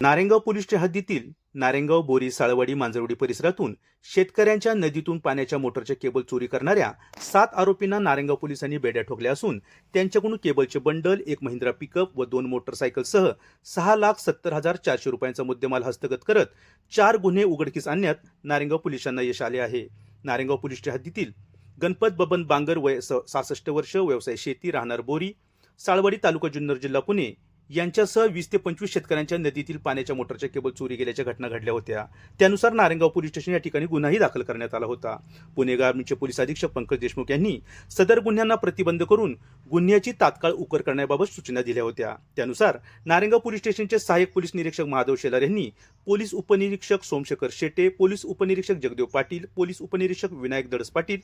नारायणगाव पोलीसच्या हद्दीतील नारायणगाव, बोरी, साळवाडी, मांजरवाडी परिसरातून शेतकऱ्यांच्या नदीतून पाण्याच्या मोटरच्या केबल चोरी करणाऱ्या 7 आरोपींना नारायणगाव पोलिसांनी बेड्या ठोकल्या असून त्यांच्याकडून केबलचे बंडल, एक महिंद्रा पिकअप व 2 मोटरसायकलसह 6,70,400 रुपयांचा मुद्देमाल हस्तगत करत 4 गुन्हे उघडकीस आणण्यात नारायणगाव पोलिसांना यश आले आहे. नारायणगाव पोलीसच्या हद्दीतील गणपत बबन बांगर, वय 66 वर्ष, व्यवसाय शेती, राहणार बोरी, साळवाडी, तालुका जुन्नर, जिल्हा पुणे यांच्यासह 20 ते 25 शेतकऱ्यांच्या नदीतील पाण्याच्या मोटरच्या केबल चोरी गेल्याच्या घटना घडल्या होत्या. त्यानुसार नारायणगाव पोलीस स्टेशन या ठिकाणी गुन्हाही दाखल करण्यात आला होता. पुणे ग्रामीणचे पोलीस अधीक्षक पंकज देशमुख यांनी सदर गुन्ह्यांना प्रतिबंध करून गुन्ह्याची तात्काळ उकर करण्याबाबत सूचना दिल्या होत्या. त्यानुसार नारायणगाव पोलीस स्टेशनचे सहाय्यक पोलीस निरीक्षक महादेव शेलार यांनी पोलीस उपनिरीक्षक सोमशेखर शेटे, पोलीस उपनिरीक्षक जगदेव पाटील, पोलीस उपनिरीक्षक विनायक दडस पाटील,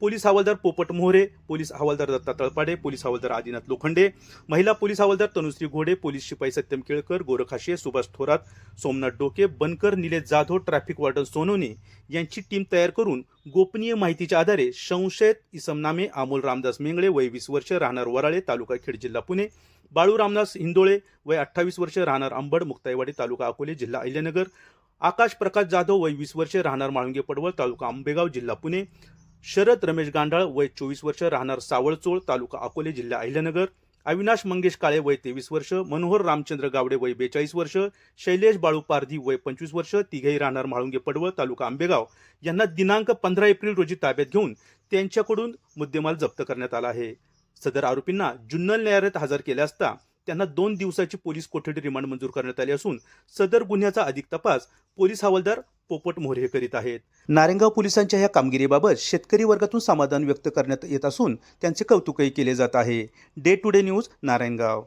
पोलीस हवालदार पोपट मोहरे, पोलीस हवालदार दत्ता तळपाडे, पोलीस हवालदार आदिनाथ लोखंडे, महिला पोलीस हवालदार तनुश्री घोडे, पोलीस शिपाई सत्यम केळकर, गोरखाशे, सुभाष थोरात, सोमनाथ डोके, बनकर, निलेश जाधव, ट्रॅफिक वार्डन सोनवणे यांची टीम तयार करून गोपनीय माहितीच्या आधारे संशयित इसमनामे अमोल रामदास मेंगळे, वय 20 वर्ष, राहणार वराळे, तालुका खेड, जिल्हा पुणे, बाळू रामदास हिंदोळे, वय 28 वर्ष, राहणार अंबड, मुक्ताईवाडी, तालुका अकोले, जिल्हा अहिल्यानगर, आकाश प्रकाश जाधव, वय 20 वर्ष, राहणार माळुंगे पडवळ, तालुका आंबेगाव, जिल्हा पुणे, शरद रमेश गांडाळ, वय 24 वर्ष, राहणार सावळचोळ, तालुका अकोले, जिल्हा अहिल्यानगर, अविनाश मंगेश काळे, वय 23 वर्ष, मनोहर रामचंद्र गावडे, वय 42 वर्ष, शैलेश बाळू पारधी, वय 25 वर्ष, तिघेही राहणार म्हाळुंगे पडवळ, तालुका आंबेगाव यांना दिनांक 15 एप्रिल रोजी ताब्यात घेऊन त्यांच्याकडून मुद्देमाल जप्त करण्यात आला आहे. सदर आरोपींना जुन्नर न्यायालयात हजर केले असता त्यांना 2 दिवसाची पोलीस कोठडी रिमांड मंजूर करण्यात आली असून सदर गुन्ह्याचा अधिक तपास पोलीस हवालदार पोपट मोहरे करीत आहेत. नारायणगाव पोलिसांच्या या कामगिरीबाबत शेतकरी वर्गातून समाधान व्यक्त करण्यात येत असून त्यांचे कौतुकही केले जात आहे. Day to day news, Narayangaon.